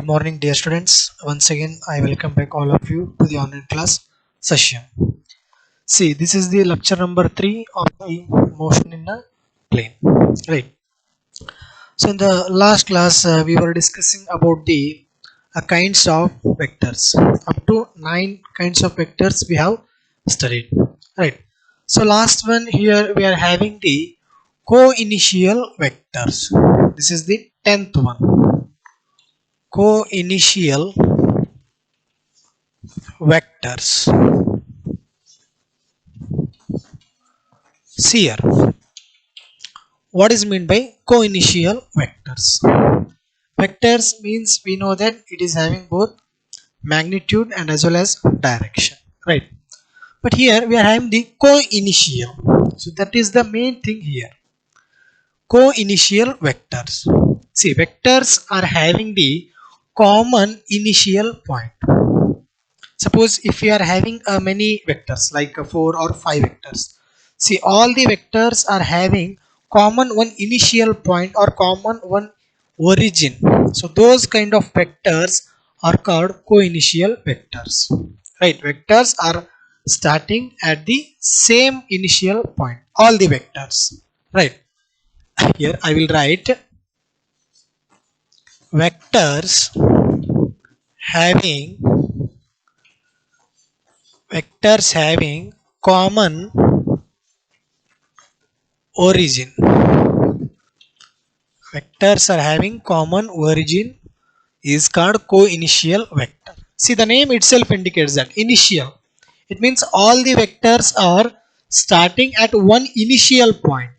Good morning, dear students. Once again, I welcome back all of you to the online class session. See, this is the lecture number 3 of the motion in a plane. Right. So, in the last class, we were discussing about the kinds of vectors. Up to 9 kinds of vectors we have studied. Right. So, last one here we are having the co-initial vectors. This is the 10th one. Co-initial vectors. See here, what is meant by co-initial vectors? Vectors means we know that it is having both magnitude and as well as direction, right? But here we are having the co-initial, so that is the main thing here. Co-initial vectors. See, vectors are having the common initial point. Suppose if we are having many vectors like 4 or 5 vectors. See, all the vectors are having common one initial point or common one origin. So those kind of vectors are called co-initial vectors. Right, vectors are starting at the same initial point. All the vectors. Right. Here I will write vectors having common origin. Vectors are having common origin is called co-initial vector. See, the name itself indicates that initial. It means all the vectors are starting at one initial point.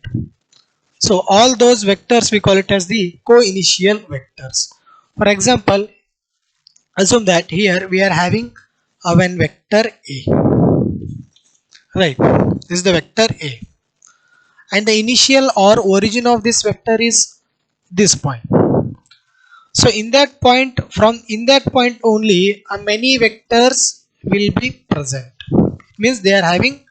So all those vectors we call it as the co-initial vectors. For example, assume that here we are having one vector A. Right, this is the vector A, and the initial or origin of this vector is this point. So in that point, in that point only many vectors will be present. It means they are having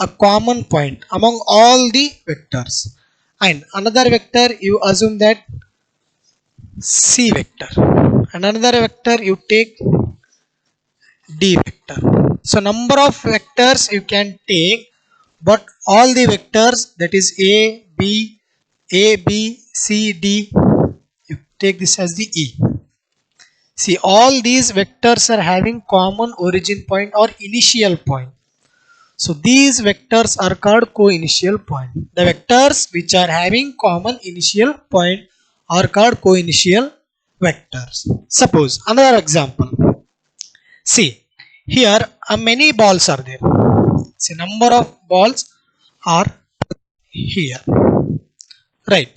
a common point among all the vectors. And another vector you assume that C vector, and another vector you take D vector. So number of vectors you can take, but all the vectors, that is A, B, C, D, you take this as the E. See, all these vectors are having common origin point or initial point. So these vectors are called co-initial point. The vectors which are having common initial point are called co-initial vectors. Suppose another example. See, here many balls are there. See, number of balls are here. Right.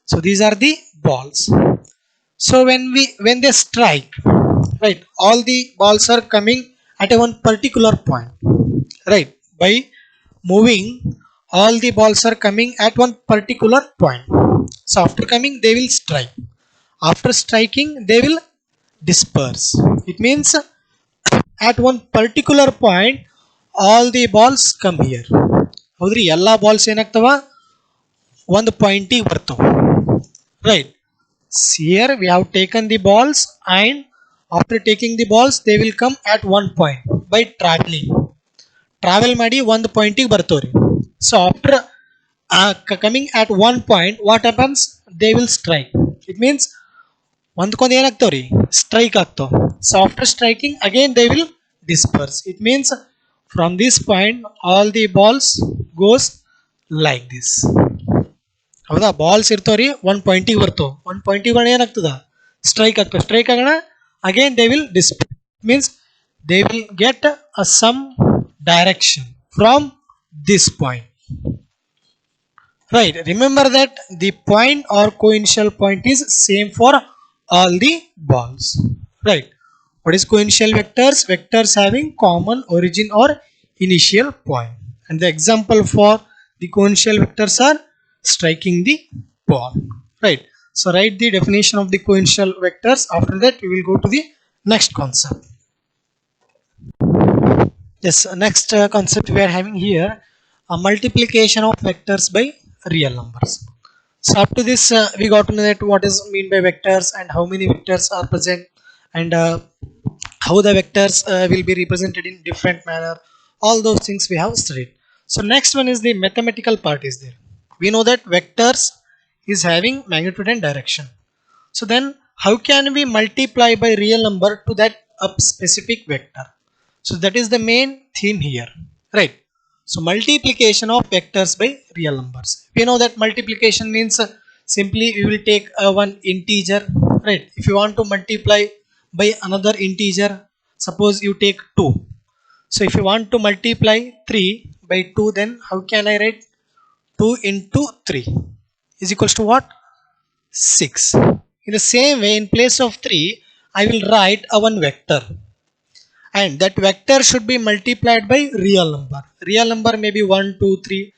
So these are the balls. So when they strike, right, all the balls are coming at a one particular point. Right. By moving, all the balls are coming at one particular point. So after coming, they will strike. After striking, they will disperse. It means at one particular point, all the balls come here. ಹೌದ್ರಿ, ಎಲ್ಲಾ balls ಏನಾಗ್ತವ ಒಂದು ಪಾಯಿಂಟಿಗೆ ಬರ್ತಾವ. Right. Here we have taken the balls, and after taking the balls they will come at one point by travel ಮಾಡಿ ಒಂದು ಪಾಯಿಂಟಿಗೆ ಬರ್ತಾವ್ರಿ. So after coming at one point, what happens? They will strike. It means ಒಂದಕ್ಕೊಂದು ಏನಾಗ್ತಾವ್ರಿ, strike ಆಗ್ತಾವ. So after striking again they will disperse. It means from this point all the balls goes like this. ಹೌದಾ, balls ಇರ್ತಾವ್ರಿ, ಒಂದು ಪಾಯಿಂಟಿಗೆ ಬರ್ತಾವ. ಒಂದು ಪಾಯಿಂಟಿಗೆ ಬರೋಣ ಏನಾಗ್ತದ, strike ಆಗ್ತದೆ. ಸ್ಟ್ರೈಕ್ ಆಗೋಣ again they will display. Means they will get some direction from this point. Right. Remember that the point or co-initial point is same for all the balls. Right. What is co-initial vectors? Vectors having common origin or initial point. And the example for the co-initial vectors are striking the ball. Right. So write the definition of the co-initial vectors. After that we will go to the next concept. Yes, next concept we are having here, a multiplication of vectors by real numbers. So up to this we got to know that what is mean by vectors and how many vectors are present, and how the vectors will be represented in different manner. All those things we have studied. So next one is the mathematical part is there. We know that vectors is having magnitude and direction. So then how can we multiply by real number to that up specific vector? So that is the main theme here, right? So multiplication of vectors by real numbers. We know that multiplication means simply we will take one integer, right? If you want to multiply by another integer, suppose you take 2. So if you want to multiply 3 by 2, then how can I write 2 into 3 is equals to what? 6. In the same way, in place of 3, I will write a one vector, and that vector should be multiplied by real number. Real number may be 1, 2, 3.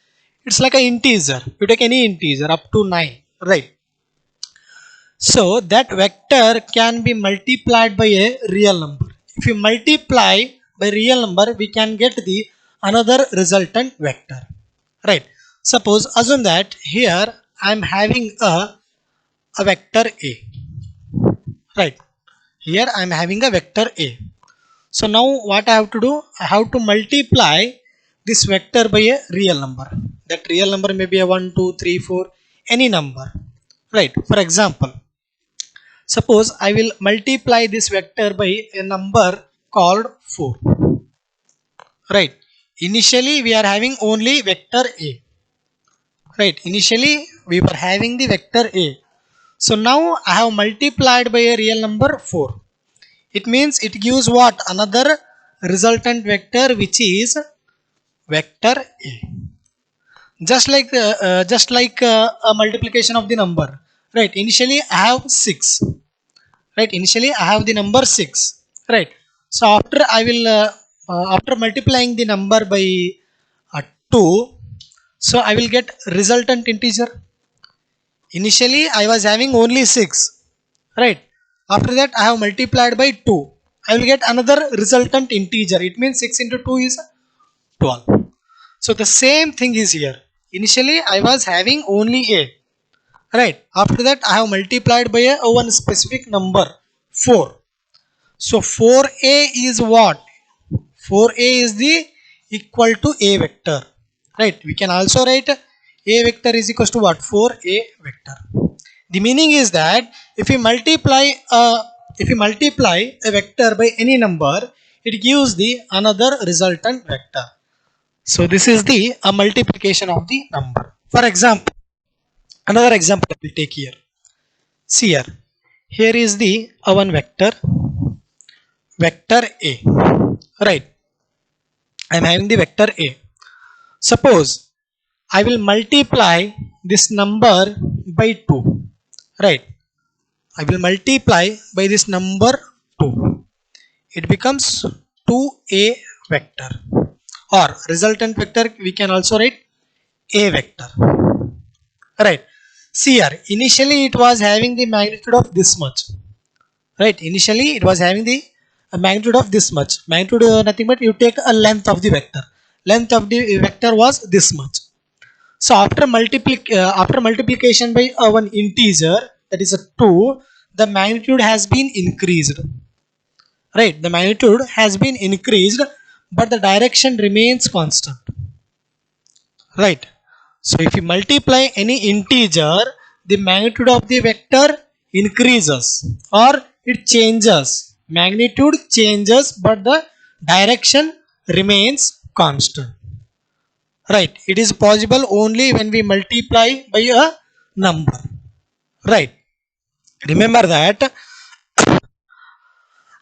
It's like an integer. You take any integer up to 9, right? So that vector can be multiplied by a real number. If you multiply by real number, we can get the another resultant vector, right? Suppose assume that here I am having a vector a, right? Here I am having a vector a. So now what I have to do? I have to multiply this vector by a real number. That real number may be a 1, 2, 3, 4, any number, right? For example, suppose I will multiply this vector by a number called 4, right? Initially we are having only vector a, right? Initially we were having the vector a. So now I have multiplied by a real number 4. It means it gives what? Another resultant vector, which is vector a. Just like a multiplication of the number, right? Initially I have 6, right? Initially I have the number 6, right? So after I will after multiplying the number by 2, so I will get resultant integer. Initially I was having only 6, right? After that I have multiplied by 2, I will get another resultant integer. It means 6 into 2 is 12. So the same thing is here. Initially I was having only a, right? After that I have multiplied by a one specific number 4. So 4a is what? 4a is the equal to a vector, right? We can also write a vector is equals to what? 4a vector. The meaning is that if you multiply a vector by any number, it gives the another resultant vector. So this is the multiplication of the number. For example, another example we take here. See here. Here is the one vector a, right? I am having the vector a. Suppose I will multiply this number by 2, right? I will multiply by this number 2. It becomes 2a vector, or resultant vector we can also write a vector, right? See here, initially it was having the magnitude of this much, right? Initially it was having the magnitude of this much. Magnitude nothing but you take a length of the vector. Length of the vector was this much. So after multiplication by one integer, that is a 2, the magnitude has been increased, right? The magnitude has been increased, but the direction remains constant, right? So if you multiply any integer, the magnitude of the vector increases or it changes. Magnitude changes, but the direction remains constant, right? It is possible only when we multiply by a number, right? Remember that.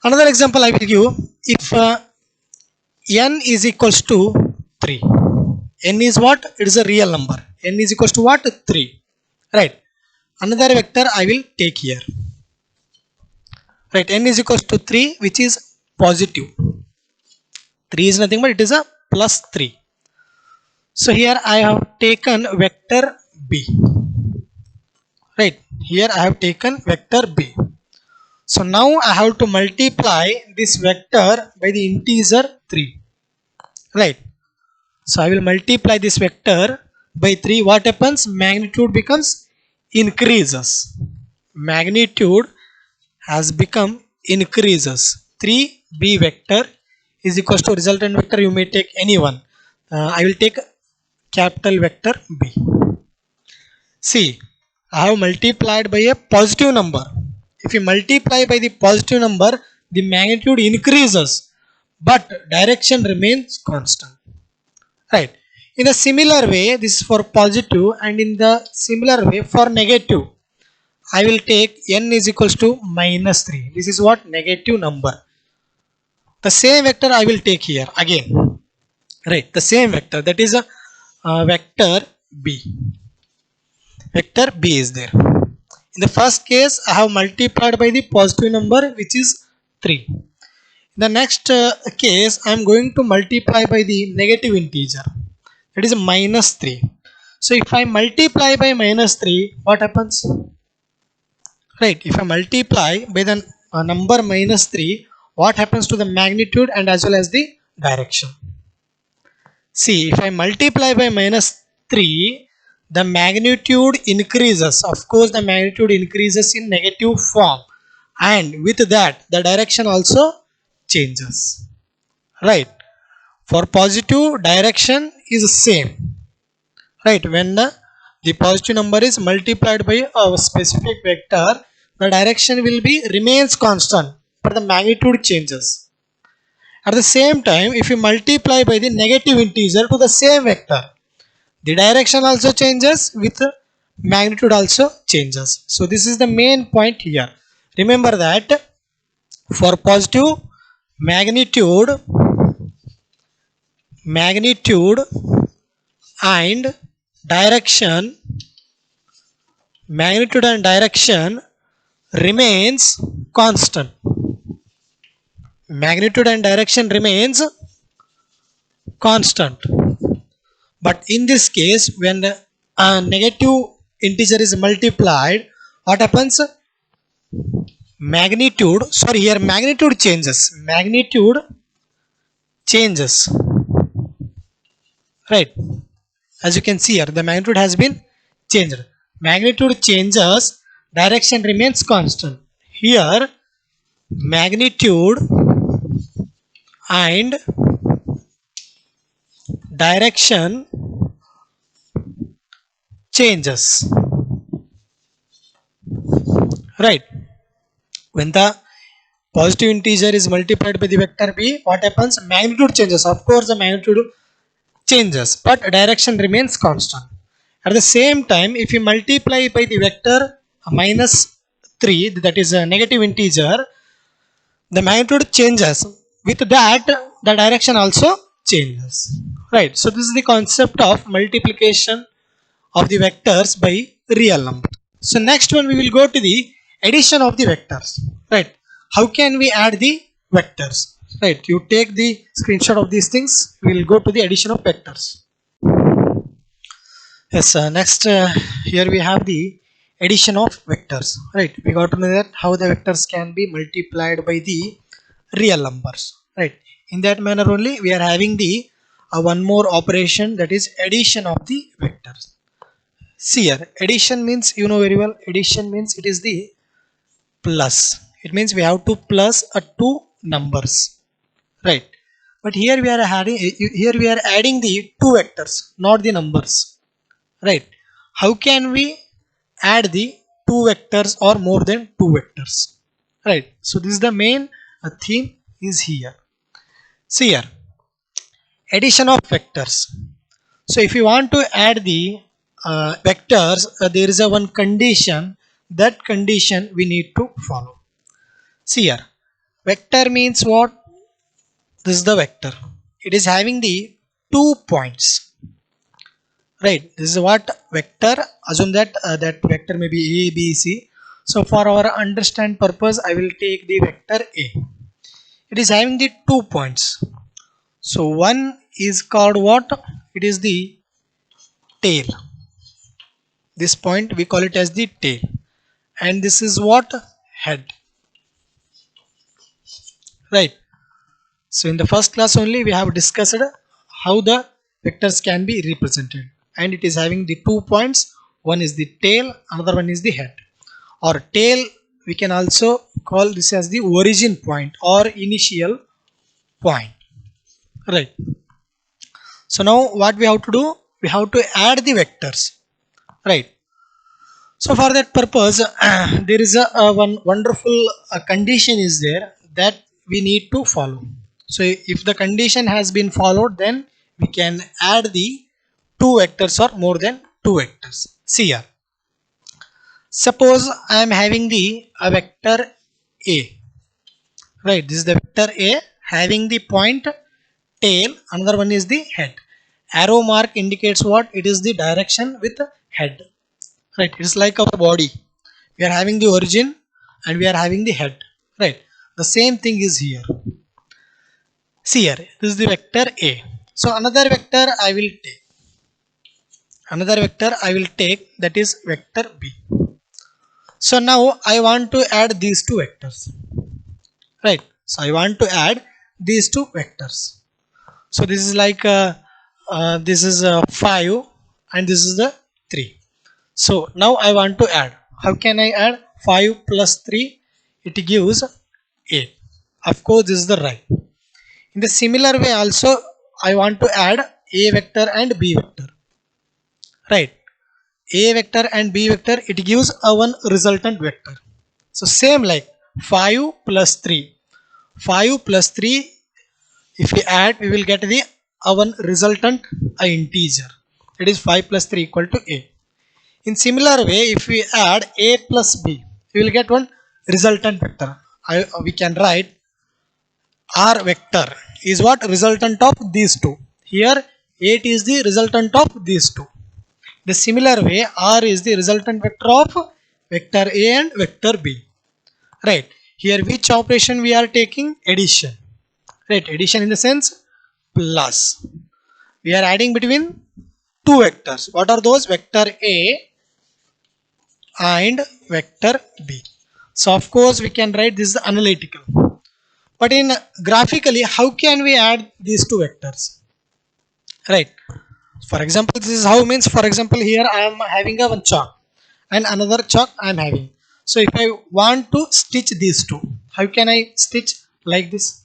Another example I will give. If n is equals to 3, n is what? It is a real number. N is equals to what? 3, right? Another vector I will take here, right? N is equals to 3, which is positive. 3 is nothing but it is a plus 3. So here I have taken vector b, right? Here I have taken vector b. So now I have to multiply this vector by the integer 3, right? So I will multiply this vector by 3. What happens? Magnitude becomes increases. Magnitude has become increases. 3b vector is equals to resultant vector. You may take any one. I will take capital vector B. See, I have multiplied by a positive number. If you multiply by the positive number, the magnitude increases, but direction remains constant. Right. In a similar way, this is for positive, and in the similar way for negative, I will take n is equals to minus 3. This is what? Negative number. The same vector I will take here again. Right. The same vector, that is a vector B. Vector B is there. In the first case, I have multiplied by the positive number, which is 3. In the next case, I am going to multiply by the negative integer, that is minus 3. So if I multiply by minus 3, what happens? Right, if I multiply by the number minus 3, what happens to the magnitude and as well as the direction? See, if I multiply by minus 3, the magnitude increases. Of course, the magnitude increases in negative form, and with that, the direction also changes. Right. For positive, direction is same. Right. When the positive number is multiplied by a specific vector, the direction will be remains constant, but the magnitude changes. At the same time, if you multiply by the negative integer to the same vector, the direction also changes, with magnitude also changes. So this is the main point here. Remember that for positive, magnitude and direction remains constant. Magnitude and direction remains constant. But in this case, when a negative integer is multiplied, what happens? Magnitude changes. Magnitude changes. Right. As you can see here, the magnitude has been changed. Magnitude changes, direction remains constant. Here, magnitude and direction changes. Right. When the positive integer is multiplied by the vector B, what happens? Magnitude changes. Of course, the magnitude changes, but direction remains constant. At the same time, if you multiply by the vector minus 3, that is a negative integer, the magnitude changes. With that, the direction also changes. Right. So this is the concept of multiplication of the vectors by real number. So next one, we will go to the addition of the vectors. Right. How can we add the vectors? Right. You take the screenshot of these things. We will go to the addition of vectors. Yes. Next, here we have the addition of vectors. Right. We got to know that how the vectors can be multiplied by the real numbers. Right. In that manner only, we are having the one more operation, that is addition of the vectors. See here, addition means, you know very well, addition means it is the plus. It means we have to plus two numbers, right? But here we are adding the two vectors, not the numbers, right? How can we add the two vectors or more than two vectors, right? So this is the main theme is here. See here, addition of vectors. So if you want to add the vectors, there is a one condition. That condition we need to follow. See here, vector means what? This is the vector. It is having the 2 points. Right. This is what vector. Assume that that vector may be A, B, C. So for our understand purpose, I will take the vector A. It is having the 2 points. So one is called what? It is the tail. This point we call it as the tail, and this is what? Head. Right. So in the first class only, we have discussed how the vectors can be represented, and it is having the 2 points. one is the tail, another one is the head. Or tail, we can also call this as the origin point or initial point, right? So now what we have to do, we have to add the vectors, right? So for that purpose, there is a one wonderful condition is there that we need to follow. So if the condition has been followed, then we can add the two vectors or more than two vectors. See here. Suppose I am having the a vector A, right? This is the vector A having the point tail, another one is the head. Arrow mark indicates what? It is the direction with head, right? It's like our body. We are having the origin and we are having the head, right? The same thing is here. See here, this is the vector A. So another vector I will take. Another vector I will take, that is vector B. So now I want to add these two vectors, right? So I want to add these two vectors. So this is like this is 5 and this is the 3. So now I want to add. How can I add? 5 plus 3, it gives 8. Of course, this is the right. In the similar way also, I want to add A vector and B vector. Right. A vector and B vector, it gives a one resultant vector. So same like 5 plus 3. 5 plus 3, if we add, we will get the one resultant integer. It is 5 plus 3 equal to A. In similar way, if we add A plus B, we will get one resultant vector. We can write R vector is what? Resultant of these two. Here 8 is the resultant of these two. The similar way, R is the resultant vector of vector A and vector B. Right. Here which operation we are taking? Addition. Right. Addition in the sense plus. We are adding between two vectors. What are those? Vector A and vector B. So of course we can write this analytical. But in graphically, how can we add these two vectors? Right. For example, this is how means, for example, here I am having a one chalk and another chalk I am having. So if I want to stitch these two, how can I stitch like this?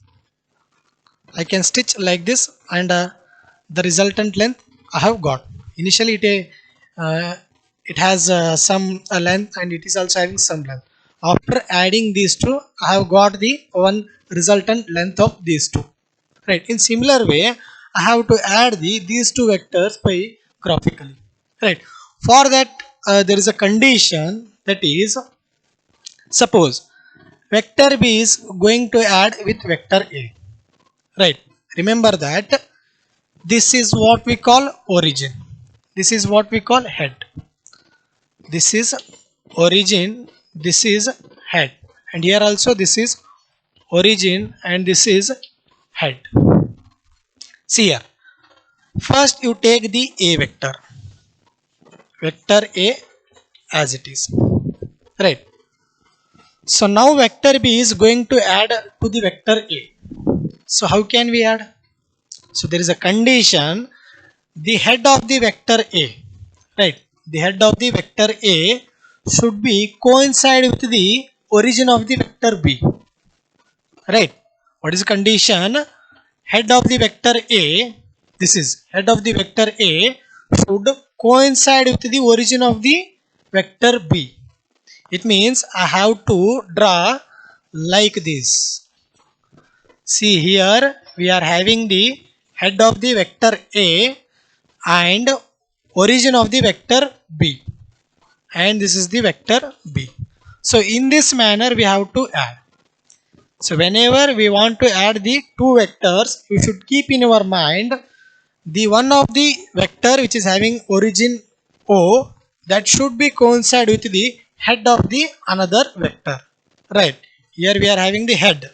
I can stitch like this and the resultant length I have got. Initially it has some length and it is also having some length. After adding these two, I have got the one resultant length of these two. Right. In similar way, I have to add these two vectors by graphically. Right. For that, there is a condition, that is, suppose vector B is going to add with vector A. Right. Remember that this is what we call origin. This is what we call head. This is origin. This is head. And here also this is origin and this is head. See here. First you take the A vector. Vector A as it is. Right. So now vector B is going to add to the vector A. So how can we add? So there is a condition, the head of the vector A, right? The head of the vector A should be coincide with the origin of the vector B, right? What is the condition? Head of the vector A, this is head of the vector A should coincide with the origin of the vector B. It means I have to draw like this. See here we are having the head of the vector A and origin of the vector B, and this is the vector B. So in this manner we have to add. So whenever we want to add the two vectors, you should keep in your mind the one of the vector which is having origin O, that should be coincide with the head of the another vector. Right. Here we are having the head.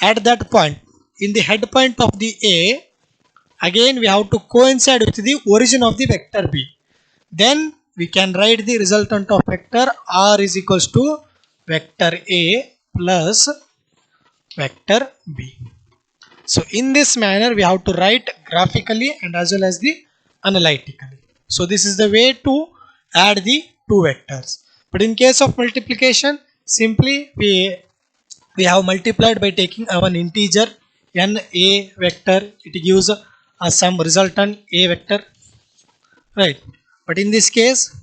At that point, in the head point of the A, again we have to coincide with the origin of the vector B. Then we can write the resultant of vector R is equals to vector A plus vector B. So in this manner we have to write graphically and as well as the analytically. So this is the way to add the two vectors. But in case of multiplication, simply we have multiplied by taking one integer n a vector. It gives some resultant a vector, right? But in this case,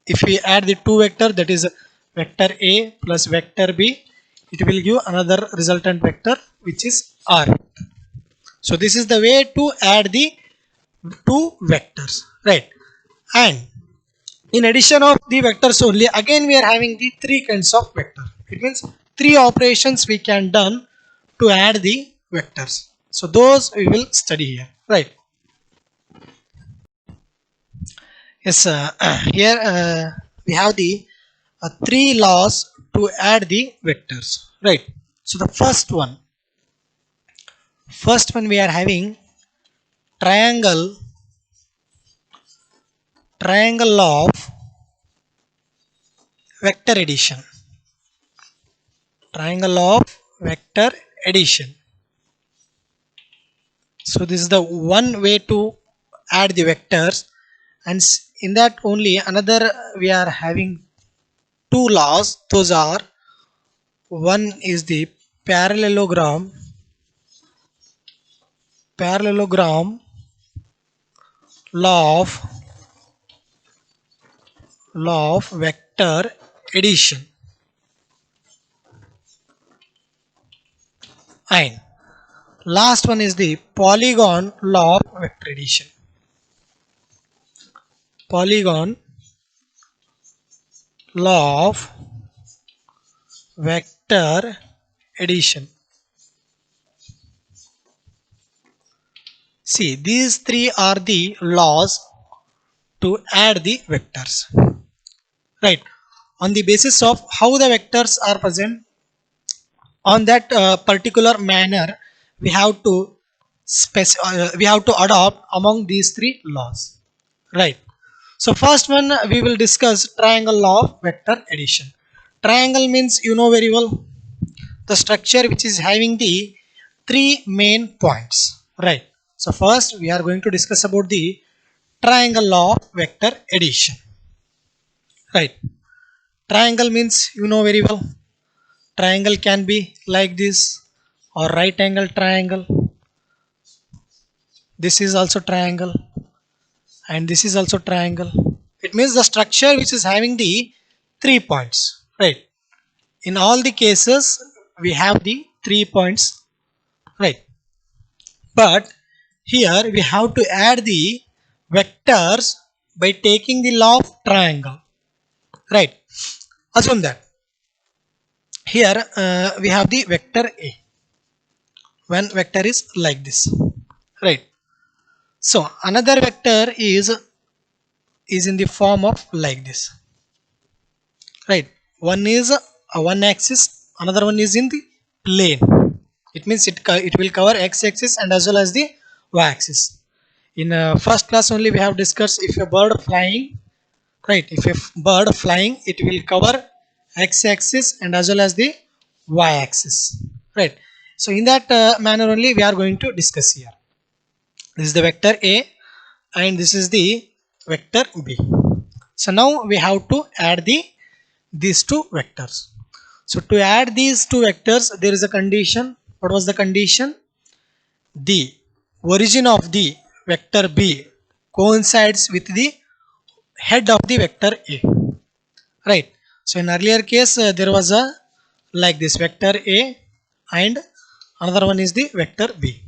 if we add the two vector, that is vector a plus vector b, it will give another resultant vector which is r. So this is the way to add the two vectors, right? And in addition of the vectors only, again we are having the three kinds of vector. It means three operations we can done to add the vectors. So those we will study here, right? Yes, here we have the three laws to add the vectors, right? So the first one we are having triangle law of vector addition. Triangle law of vector addition. So this is the one way to add the vectors, and in that only another we are having two laws. Those are, one is the parallelogram law of vector addition, and last one is the polygon law of vector addition. Polygon law of vector addition. See, these three are the laws to add the vectors, right? On the basis of how the vectors are present, on that particular manner, we have to we have to adopt among these three laws, right? So first one we will discuss triangle law of vector addition. Triangle means you know very well, the structure which is having the three main points, right? So first we are going to discuss about the triangle law of vector addition, right? Triangle means you know very well, triangle can be like this, or right angle triangle. This is also triangle, and this is also triangle. It means the structure which is having the 3 points, right? In all the cases we have the 3 points, right? But here we have to add the vectors by taking the law of triangle, right? Assume that here we have the vector a. One vector is like this, right? So another vector is in the form of like this, right? One is one axis, another one is in the plane. It means it will cover x axis and as well as the y axis. In first class only we have discussed, if a bird flying, right? If a bird flying, it will cover x axis and as well as the y axis, right? So in that manner only we are going to discuss here. This is the vector a and this is the vector b. So now we have to add these two vectors. So to add these two vectors, there is a condition. What was the condition? The origin of the vector b coincides with the head of the vector a, right? So in earlier case there was a like this vector a and another one is the vector b.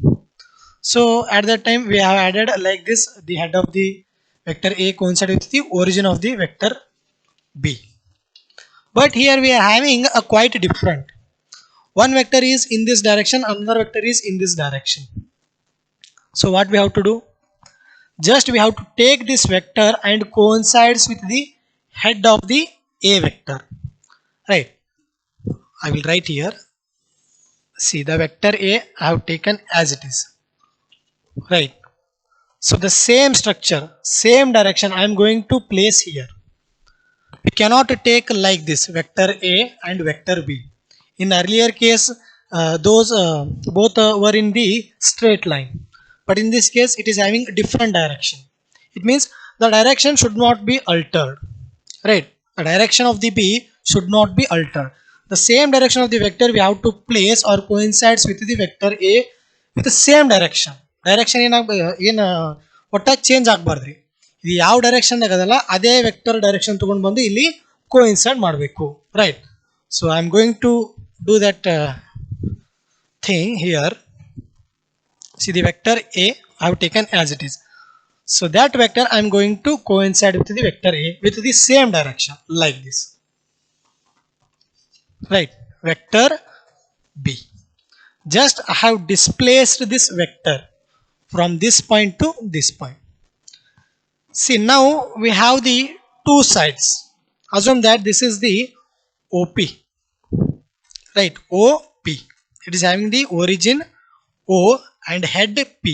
So at that time we have added like this, the head of the vector a coincides with the origin of the vector b. But here we are having a quite different. One vector is in this direction, another vector is in this direction. So what we have to do? Just we have to take this vector and coincides with the head of the a vector, right? I will write here. See, the vector a I have taken as it is, right? So the same structure, same direction I am going to place here. We cannot take like this vector a and vector b. In earlier case those both were in the straight line, but in this case it is having a different direction. It means the direction should not be altered, right? The direction of the B should not be altered. The same direction of the vector we have to place or coincides with the vector A with the same direction. Direction ಏನು ಒಟ್ಟಾಗಿ change ಆಗಬಾರ್ದ್ರಿ. ಇದು ಯಾವ direction ಆಗದಲ್ಲ ಅದೇ vector direction ತಗೊಂಡು ಬಂದು ಇಲ್ಲಿ coincide ಮಾಡಬೇಕು, right? So I am going to do that thing here. See the vector A I have taken as it is. So that vector I am going to coincide with the vector A with the same direction like this, right? Vector B. Just I have displaced this vector from this point to this point. See, now we have the two sides. Assume that this is the OP, right? OP. It is having the origin O and head P.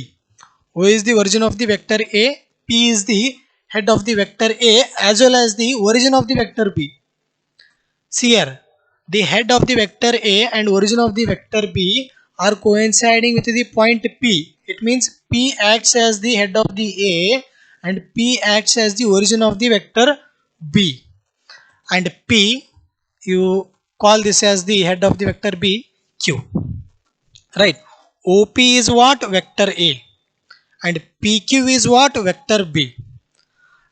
O is the origin of the vector A, P is the head of the vector A as well as the origin of the vector B. See here, the head of the vector A and origin of the vector B are coinciding with the point P. It means P acts as the head of the A and P acts as the origin of the vector B. And P, you call this as the head of the vector B, Q, right? OP is what? Vector A. And PQ is what? Vector B.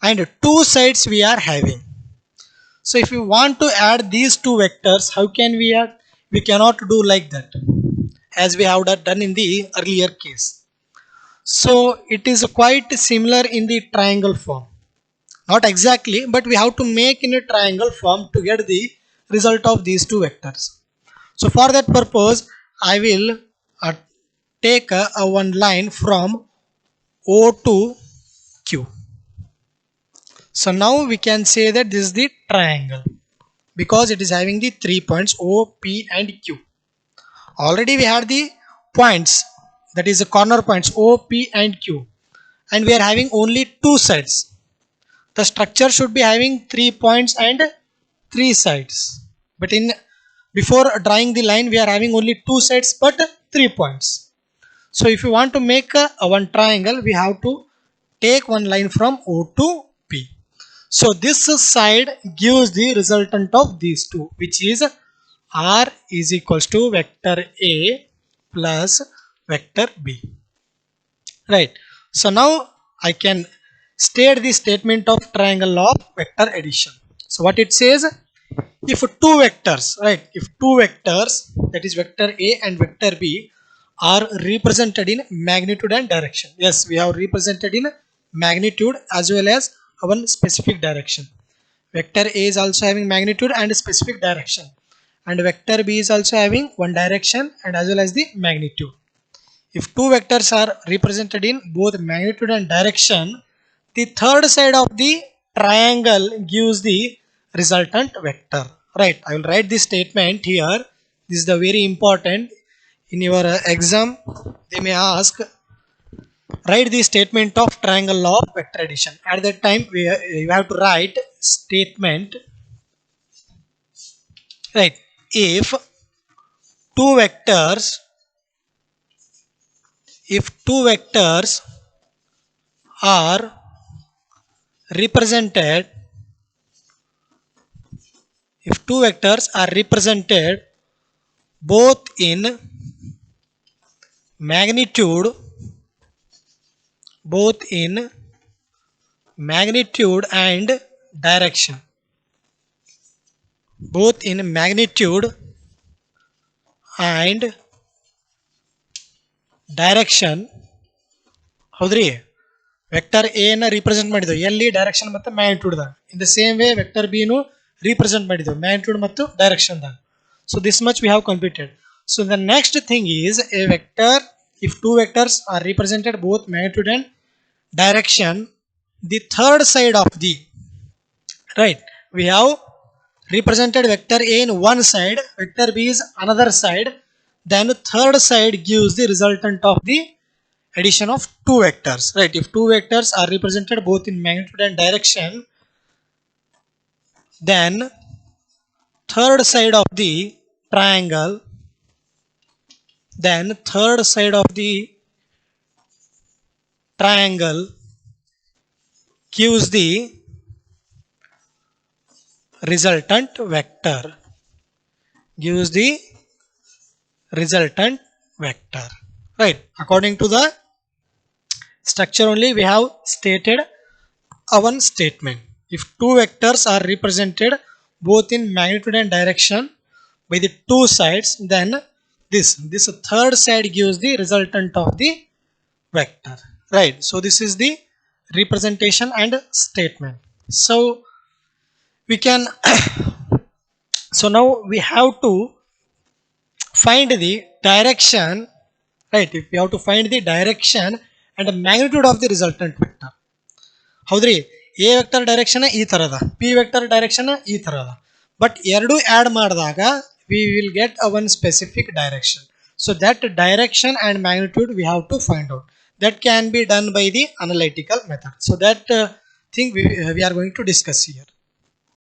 And two sides we are having. So if we want to add these two vectors, how can we add? We cannot do like that as we have done in the earlier case. So it is quite similar in the triangle form. Not exactly, but we have to make in a triangle form to get the result of these two vectors. So for that purpose, I will take one line from O to Q. So now we can say that this is the triangle because it is having the 3 points O, P and Q. Already we had the points, that is the corner points O, P and Q, and we are having only two sides. The structure should be having 3 points and 3 sides, but before drawing the line we are having only 2 sides but 3 points. So if you want to make one triangle, we have to take one line from O to P. So this side gives the resultant of these two, which is R is equals to vector A plus vector B, right? So now I can state the statement of triangle of vector addition. So what it says, if two vectors, right, if two vectors, that is vector A and vector B, are represented in magnitude and direction. Yes, we have represented in magnitude as well as one specific direction. Vector A is also having magnitude and specific direction, and vector B is also having one direction and as well as the magnitude. If two vectors are represented in both magnitude and direction, the third side of the triangle gives the resultant vector, right? I will write this statement here. This is the very important. In your exam they may ask, write the statement of triangle of vector addition. At that time you have to write statement, right? If two vectors are represented, if two vectors are represented both in magnitude and direction, both in magnitude and direction, ಹೌದ್ರಿ? Vector A ನ represent ಮಾಡಿದ್ವಿ ಎಲ್ಲಿ? Direction ಮತ್ತು magnitude ದಾಗ. In the same way vector B ನು represent ಮಾಡಿದ್ವಿ magnitude ಮತ್ತು direction ದಾಗ. So this much we have completed. So the next thing is A vector, if two vectors are represented both magnitude and direction, the third side of the, right, we have represented vector A in one side, vector B is another side, then third side gives the resultant of the addition of two vectors, right? If two vectors are represented both in magnitude and direction, then third side of the triangle, gives the resultant vector, gives the resultant vector, right? According to the structure only we have stated one statement. If two vectors are represented both in magnitude and direction by the two sides, then this third side gives the resultant of the vector, right? So this is the representation and statement. So we can so now we have to find the direction, right? If we have to find the direction and the magnitude of the resultant vector, ಹೌದ್ರಿ, A vector direction ಈ ಥರದ, P vector direction ಈ ಥರದ, but ಎರಡು add ಮಾಡಿದಾಗ we will get a one specific direction. So that direction and magnitude we have to find out. That can be done by the analytical method. So that thing we are going to discuss here.